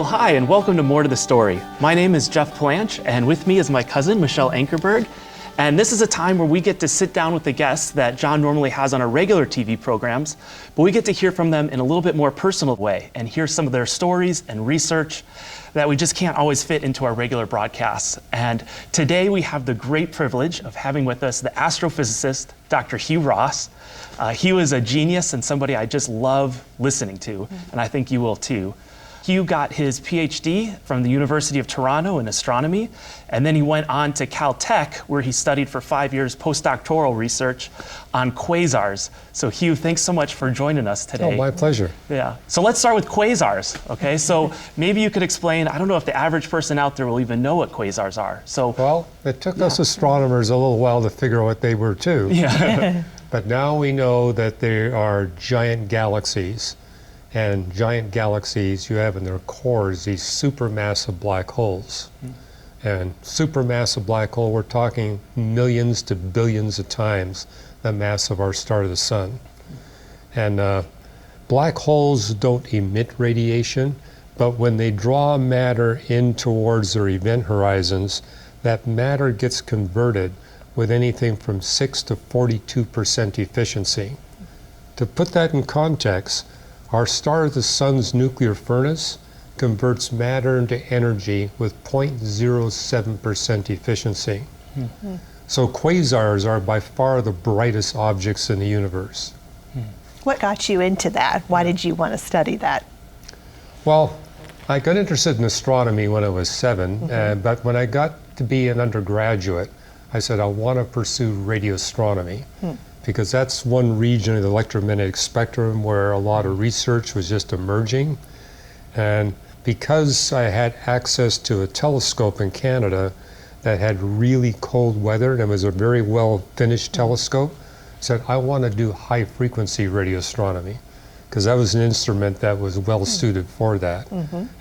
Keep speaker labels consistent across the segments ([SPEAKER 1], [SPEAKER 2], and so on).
[SPEAKER 1] Well, hi, and welcome to More to the Story. My name is Jeff Palanch, and with me is my cousin, Michelle Ankerberg. And this is a time where we get to sit down with the guests that John normally has on our regular TV programs, but we get to hear from them in a little bit more personal way and hear some of their stories and research that we just can't always fit into our regular broadcasts. And today we have the great privilege of having with us the astrophysicist, Dr. Hugh Ross. Hugh is a genius and somebody I just love listening to, and I think you will too. Hugh got his PhD from the University of Toronto in astronomy, and then he went on to Caltech, where he studied for 5 years postdoctoral research on quasars. So Hugh, thanks so much for joining us today.
[SPEAKER 2] Oh, my pleasure.
[SPEAKER 1] Yeah. So let's start with quasars, okay? So maybe you could explain, I don't know if the average person out there will even know what quasars are. So
[SPEAKER 2] Well, it took us astronomers a little while to figure out what they were too.
[SPEAKER 1] yeah.
[SPEAKER 2] But now we know that they are giant galaxies. And giant galaxies, you have in their cores these supermassive black holes. And supermassive black hole, we're talking millions to billions of times the mass of our star, the sun. And black holes don't emit radiation, but when they draw matter in towards their event horizons, that matter gets converted with anything from 6 to 42% efficiency. To put that in context, our star, the sun's nuclear furnace, converts matter into energy with 0.07% efficiency. So quasars are by far the brightest objects in the universe.
[SPEAKER 3] What got you into that? Why did you want to study that?
[SPEAKER 2] Well, I got interested in astronomy when I was 7, but when I got to be an undergraduate, I said I want to pursue radio astronomy. Because that's one region of the electromagnetic spectrum where a lot of research was just emerging. And because I had access to a telescope in Canada that had really cold weather, and it was a very well finished telescope, I said, I want to do high frequency radio astronomy, because that was an instrument that was well suited for that.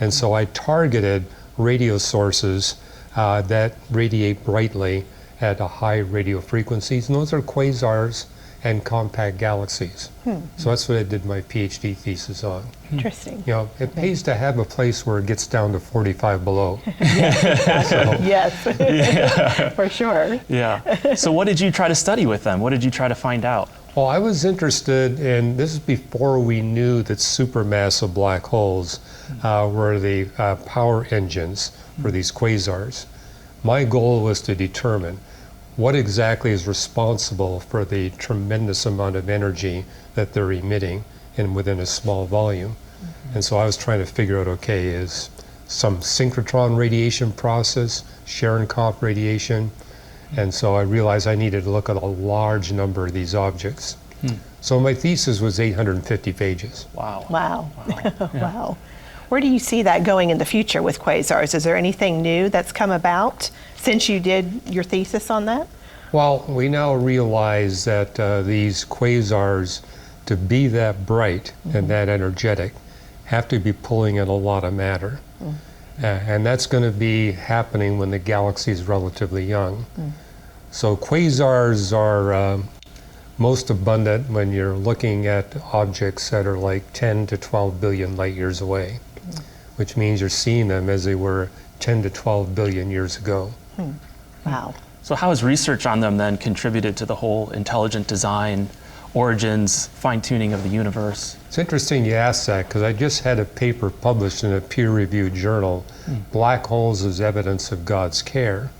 [SPEAKER 2] And so I targeted radio sources that radiate brightly at a high radio frequencies, and those are quasars and compact galaxies. So that's what I did my PhD thesis on.
[SPEAKER 3] Interesting.
[SPEAKER 2] You know, it pays to have a place where it gets down to 45 below.
[SPEAKER 3] Yes,
[SPEAKER 1] Yeah.
[SPEAKER 3] for sure.
[SPEAKER 1] Yeah. So what did you try to study with them? What did you try to find out?
[SPEAKER 2] Well, I was interested in, this is before we knew that supermassive black holes were the power engines for these quasars. My goal was to determine what exactly is responsible for the tremendous amount of energy that they're emitting within a small volume. And so I was trying to figure out, okay, is some synchrotron radiation process, Cherenkov radiation, and so I realized I needed to look at a large number of these objects. So my thesis was 850 pages.
[SPEAKER 1] Wow.
[SPEAKER 3] Wow.
[SPEAKER 1] Yeah.
[SPEAKER 3] Wow. Where do you see that going in the future with quasars? Is there anything new that's come about since you did your thesis on that?
[SPEAKER 2] Well, we now realize that these quasars, to be that bright and that energetic, have to be pulling in a lot of matter. And that's going to be happening when the galaxy is relatively young. So quasars are most abundant when you're looking at objects that are like 10 to 12 billion light years away, which means you're seeing them as they were 10 to 12 billion years ago.
[SPEAKER 3] Wow.
[SPEAKER 1] So how has research on them then contributed to the whole intelligent design, origins, fine-tuning of the universe?
[SPEAKER 2] It's interesting you ask that, because I just had a paper published in a peer-reviewed journal, Black Holes as Evidence of God's Care,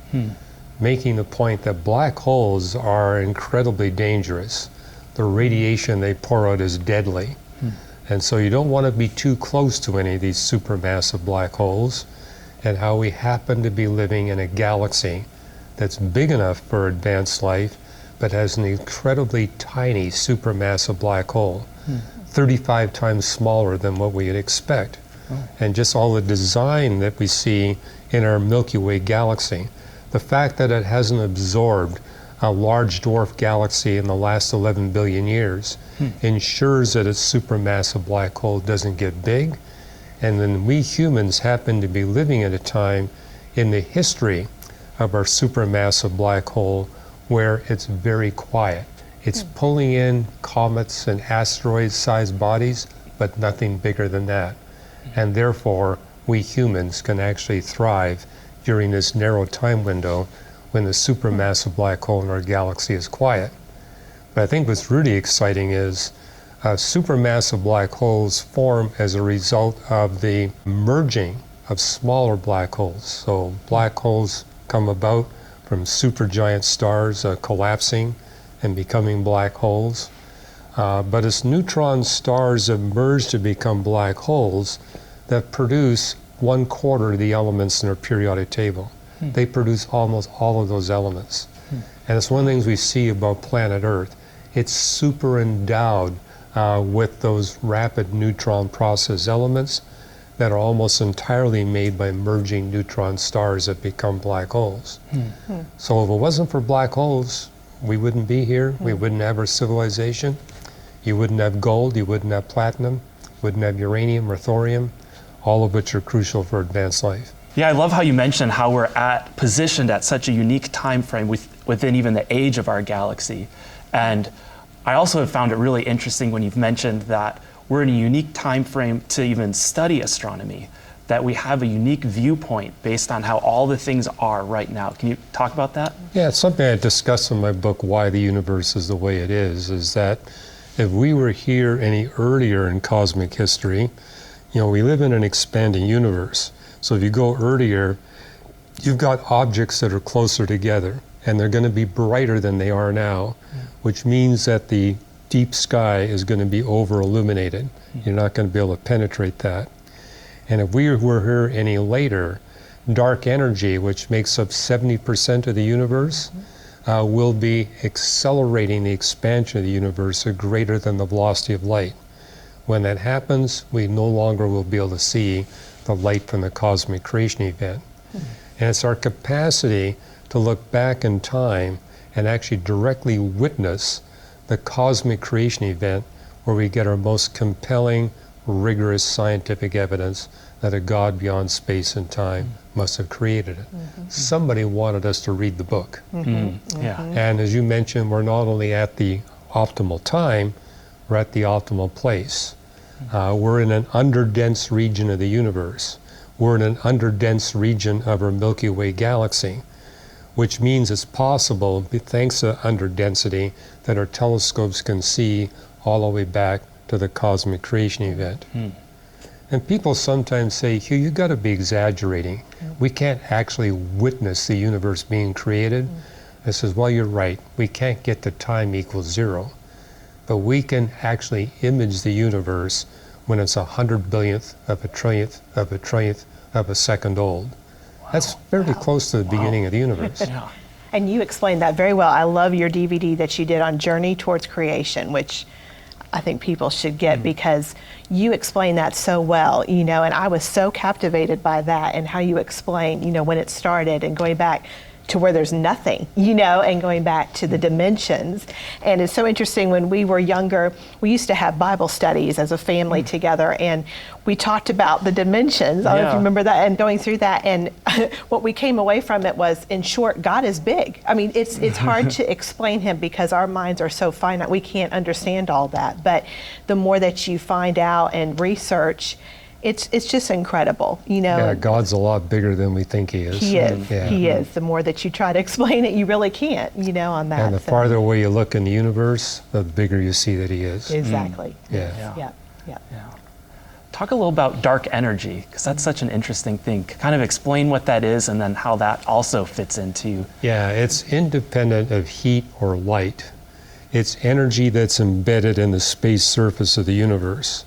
[SPEAKER 2] making the point that black holes are incredibly dangerous. The radiation they pour out is deadly. And so you don't want to be too close to any of these supermassive black holes, and how we happen to be living in a galaxy that's big enough for advanced life, but has an incredibly tiny supermassive black hole, 35 times smaller than what we'd expect. And just all the design that we see in our Milky Way galaxy, the fact that it hasn't absorbed a large dwarf galaxy in the last 11 billion years ensures that its supermassive black hole doesn't get big. And then we humans happen to be living at a time in the history of our supermassive black hole where it's very quiet. It's pulling in comets and asteroid-sized bodies, but nothing bigger than that. And therefore, we humans can actually thrive during this narrow time window when the supermassive black hole in our galaxy is quiet. But I think what's really exciting is supermassive black holes form as a result of the merging of smaller black holes. So black holes come about from supergiant stars collapsing and becoming black holes. But as neutron stars emerge to become black holes that produce 1/4 of the elements in our periodic table. They produce almost all of those elements. And it's one of the things we see about planet Earth. It's super endowed with those rapid neutron process elements that are almost entirely made by merging neutron stars that become black holes. So if it wasn't for black holes, we wouldn't be here, we wouldn't have our civilization, you wouldn't have gold, you wouldn't have platinum, wouldn't have uranium or thorium, all of which are crucial for advanced life.
[SPEAKER 1] Yeah, I love how you mentioned how we're positioned at such a unique time frame within even the age of our galaxy. And I also have found it really interesting when you've mentioned that we're in a unique time frame to even study astronomy, that we have a unique viewpoint based on how all the things are right now. Can you talk about that?
[SPEAKER 2] Yeah, it's something I discuss in my book, Why the Universe is the Way It is that if we were here any earlier in cosmic history, we live in an expanding universe. So if you go earlier, you've got objects that are closer together, and they're going to be brighter than they are now, which means that the deep sky is going to be over-illuminated. You're not going to be able to penetrate that. And if we were here any later, dark energy, which makes up 70% of the universe, will be accelerating the expansion of the universe at greater than the velocity of light. When that happens, we no longer will be able to see the light from the cosmic creation event. And it's our capacity to look back in time and actually directly witness the cosmic creation event where we get our most compelling, rigorous scientific evidence that a God beyond space and time must have created it. Somebody wanted us to read the book.
[SPEAKER 1] Yeah.
[SPEAKER 2] And as you mentioned, we're not only at the optimal time, we're at the optimal place. We're in an underdense region of the universe. We're in an underdense region of our Milky Way galaxy, which means it's possible, thanks to underdensity, that our telescopes can see all the way back to the cosmic creation event. And people sometimes say, Hugh, you've got to be exaggerating. We can't actually witness the universe being created. I says, well, you're right. We can't get to time equals 0. But we can actually image the universe when it's 100 billionth of a trillionth of a trillionth of a second old. That's fairly close to the beginning of the universe.
[SPEAKER 3] And you explained that very well. I love your DVD that you did on Journey Towards Creation, which I think people should get because you explain that so well, and I was so captivated by that and how you explain, when it started and going back to where there's nothing, and going back to the dimensions. And it's so interesting, when we were younger, we used to have Bible studies as a family together, and we talked about the dimensions. I don't know if you remember that, and going through that. And what we came away from it was, in short, God is big. I mean, it's hard to explain him because our minds are so finite. We can't understand all that. But the more that you find out and research, it's just incredible,
[SPEAKER 2] Yeah, God's a lot bigger than we think he is.
[SPEAKER 3] He is.
[SPEAKER 2] Yeah.
[SPEAKER 3] He is. The more that you try to explain it, you really can't, on that.
[SPEAKER 2] And the farther away you look in the universe, the bigger you see that he is.
[SPEAKER 3] Exactly.
[SPEAKER 2] Yeah.
[SPEAKER 3] Yeah.
[SPEAKER 1] Talk a little about dark energy, because that's such an interesting thing. Kind of explain what that is and then how that also fits into.
[SPEAKER 2] Yeah, it's independent of heat or light. It's energy that's embedded in the space surface of the universe.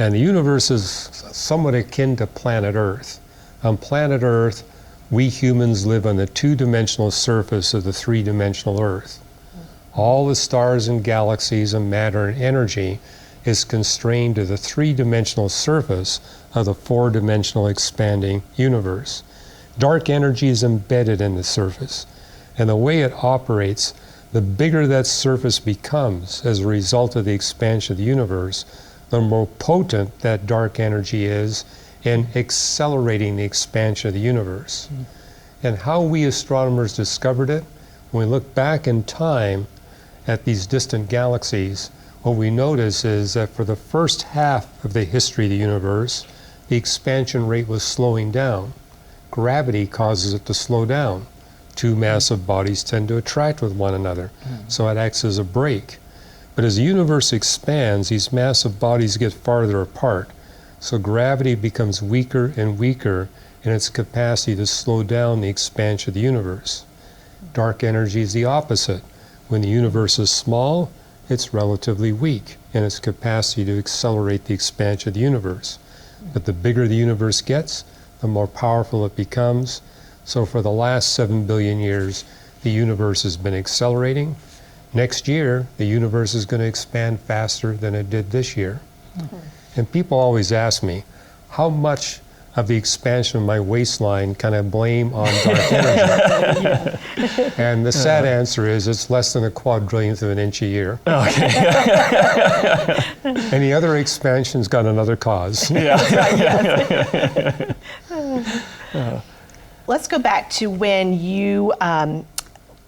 [SPEAKER 2] And the universe is somewhat akin to planet Earth. On planet Earth, we humans live on the two-dimensional surface of the three-dimensional Earth. All the stars and galaxies and matter and energy is constrained to the three-dimensional surface of the four-dimensional expanding universe. Dark energy is embedded in the surface. And the way it operates, the bigger that surface becomes as a result of the expansion of the universe, the more potent that dark energy is in accelerating the expansion of the universe. And how we astronomers discovered it, when we look back in time at these distant galaxies, what we notice is that for the first half of the history of the universe, the expansion rate was slowing down. Gravity causes it to slow down. Two massive bodies tend to attract with one another, so it acts as a brake. But as the universe expands, these massive bodies get farther apart, so gravity becomes weaker and weaker in its capacity to slow down the expansion of the universe. Dark energy is the opposite. When the universe is small, it's relatively weak in its capacity to accelerate the expansion of the universe. But the bigger the universe gets, the more powerful it becomes. So for the last 7 billion years, the universe has been accelerating. Next year, the universe is going to expand faster than it did this year. And people always ask me, how much of the expansion of my waistline can I blame on dark energy? And the sad answer is it's less than a quadrillionth of an inch a year.
[SPEAKER 1] Okay.
[SPEAKER 2] Any other expansion's got another cause.
[SPEAKER 3] Let's go back to when you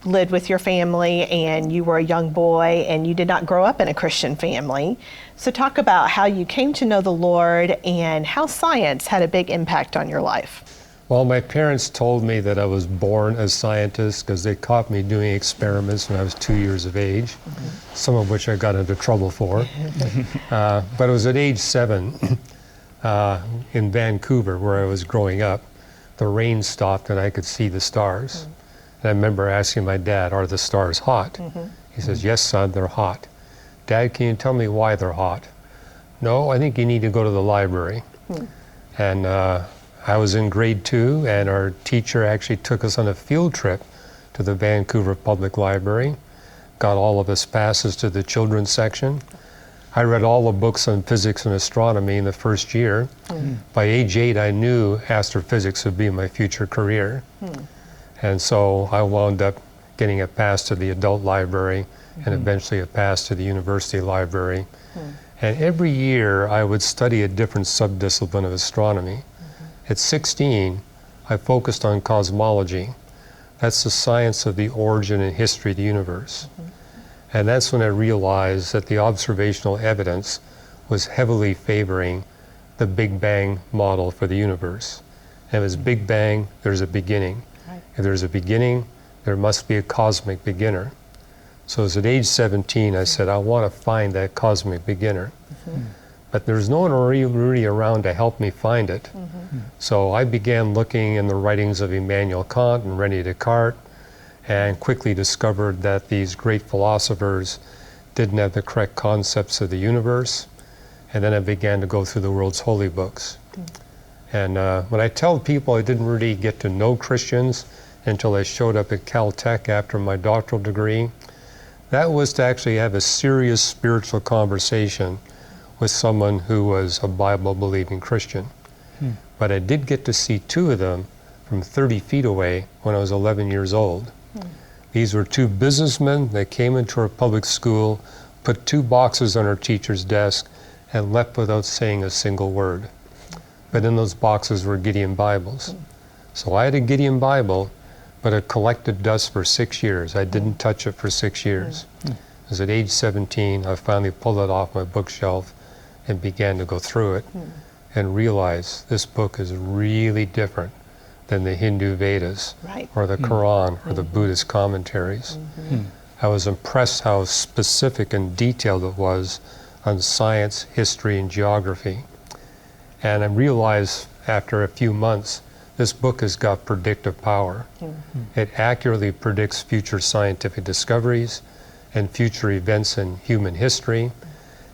[SPEAKER 3] lived with your family and you were a young boy and you did not grow up in a Christian family. So talk about how you came to know the Lord and how science had a big impact on your life.
[SPEAKER 2] Well, my parents told me that I was born a scientist because they caught me doing experiments when I was 2 years of age, some of which I got into trouble for. But it was at age 7 in Vancouver where I was growing up. The rain stopped and I could see the stars. And I remember asking my dad, are the stars hot? He says, yes, son, they're hot. Dad, can you tell me why they're hot? No, I think you need to go to the library. And I was in grade 2, and our teacher actually took us on a field trip to the Vancouver Public Library, got all of us passes to the children's section. I read all the books on physics and astronomy in the first year. By age 8, I knew astrophysics would be my future career. And so I wound up getting a pass to the adult library and eventually a pass to the university library. And every year I would study a different subdiscipline of astronomy. At 16, I focused on cosmology. That's the science of the origin and history of the universe. And that's when I realized that the observational evidence was heavily favoring the Big Bang model for the universe. And if it's Big Bang, there's a beginning. If there's a beginning, there must be a cosmic beginner. So as at age 17, I said, I want to find that cosmic beginner. But there's no one really around to help me find it. So I began looking in the writings of Immanuel Kant and René Descartes, and quickly discovered that these great philosophers didn't have the correct concepts of the universe. And then I began to go through the world's holy books. And when I tell people I didn't really get to know Christians until I showed up at Caltech after my doctoral degree, that was to actually have a serious spiritual conversation with someone who was a Bible-believing Christian. But I did get to see 2 of them from 30 feet away when I was 11 years old. These were 2 businessmen that came into our public school, put 2 boxes on our teacher's desk, and left without saying a single word. But in those boxes were Gideon Bibles. So I had a Gideon Bible, but it collected dust for 6 years. I didn't touch it for 6 years. As at age 17, I finally pulled it off my bookshelf and began to go through it and realized this book is really different than the Hindu Vedas or the Quran or the Buddhist commentaries. I was impressed how specific and detailed it was on science, history, and geography. And I realized after a few months, this book has got predictive power. It accurately predicts future scientific discoveries and future events in human history,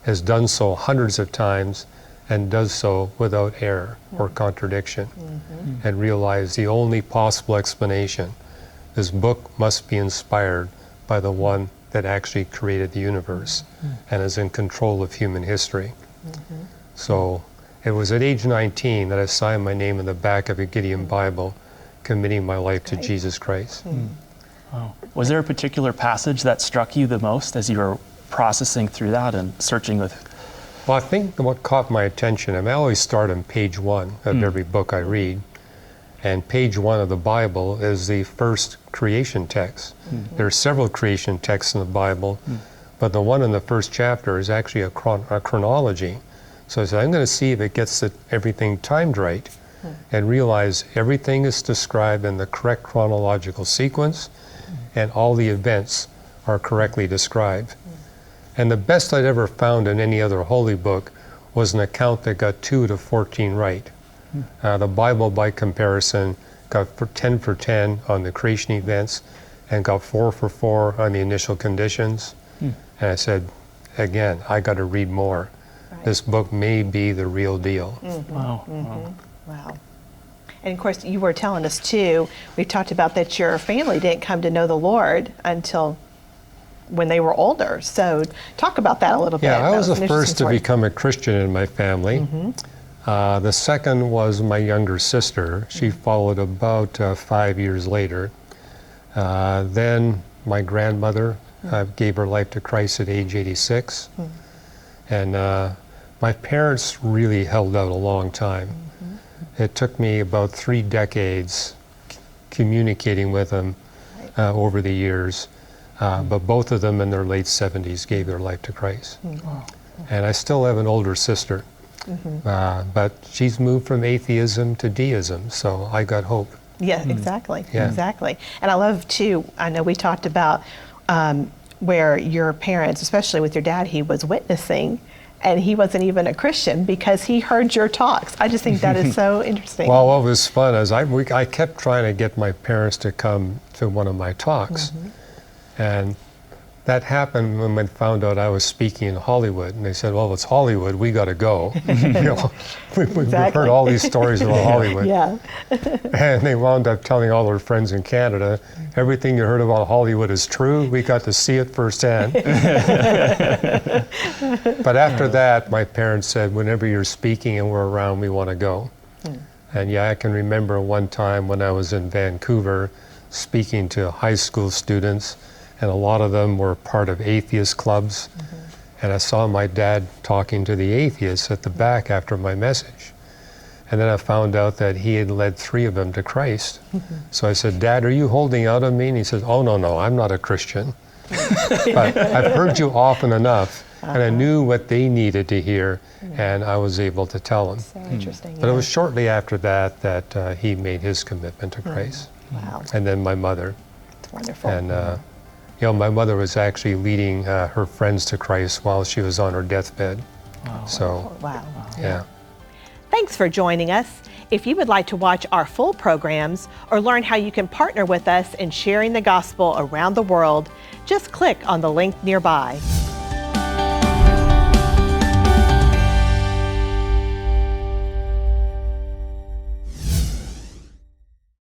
[SPEAKER 2] has done so hundreds of times, and does so without error or contradiction. And realize the only possible explanation, this book must be inspired by the one that actually created the universe and is in control of human history. So it was at age 19 that I signed my name in the back of a Gideon Bible, committing my life to Jesus Christ.
[SPEAKER 1] Wow. Was there a particular passage that struck you the most as you were processing through that and searching with?
[SPEAKER 2] Well, I think what caught my attention, I always start on page 1 of every book I read. And page 1 of the Bible is the first creation text. There are several creation texts in the Bible, but the one in the first chapter is actually a chronology. So I said, I'm going to see if it gets everything timed right, and realize everything is described in the correct chronological sequence, and all the events are correctly described. And the best I'd ever found in any other holy book was an account that got 2 to 14 right. The Bible, by comparison, got 10 for 10 on the creation events, and got 4 for 4 on the initial conditions. And I said, again, I got to read more. Right. This book may be the real deal.
[SPEAKER 3] Wow. And of course, you were telling us too, we talked about that your family didn't come to know the Lord until when they were older. So talk about that a little bit.
[SPEAKER 2] Yeah, I was
[SPEAKER 3] an
[SPEAKER 2] the first to
[SPEAKER 3] story.
[SPEAKER 2] become a Christian in my family. The second was my younger sister. She followed about 5 years later. Then my grandmother gave her life to Christ at age 86. And my parents really held out a long time. It took me about 3 decades communicating with them over the years. But both of them in their late 70s gave their life to Christ. And I still have an older sister. But she's moved from atheism to deism, so I got hope.
[SPEAKER 3] Yeah, exactly.
[SPEAKER 2] Yeah.
[SPEAKER 3] Exactly. And I love too, I know we talked about where your parents, especially with your dad, he was witnessing and he wasn't even a Christian because he heard your talks. I just think that is so interesting.
[SPEAKER 2] Well, what was fun is I kept trying to get my parents to come to one of my talks. And that happened when they found out I was speaking in Hollywood. And they said, well, it's Hollywood, we got to go. You know, we've heard all these stories about Hollywood.
[SPEAKER 3] Yeah.
[SPEAKER 2] And they wound up telling all their friends in Canada, everything you heard about Hollywood is true. We got to see it firsthand. But after that, my parents said, whenever you're speaking and we're around, we want to go. And yeah, I can remember one time when I was in Vancouver speaking to high school students, and a lot of them were part of atheist clubs. And I saw my dad talking to the atheists at the back after my message. And then I found out that he had led 3 of them to Christ. So I said, Dad, are you holding out on me? And he says, oh, no, I'm not a Christian. But I've heard you often enough, and I knew what they needed to hear, and I was able to tell them.
[SPEAKER 3] So interesting.
[SPEAKER 2] But it was shortly after that that he made his commitment to Christ.
[SPEAKER 3] Wow.
[SPEAKER 2] And then my mother.
[SPEAKER 3] It's wonderful.
[SPEAKER 2] And you know, my mother was actually leading her friends to Christ while she was on her deathbed. So,
[SPEAKER 3] Wow.
[SPEAKER 2] yeah.
[SPEAKER 3] Thanks for joining us. If you would like to watch our full programs or learn how you can partner with us in sharing the gospel around the world, just click on the link nearby.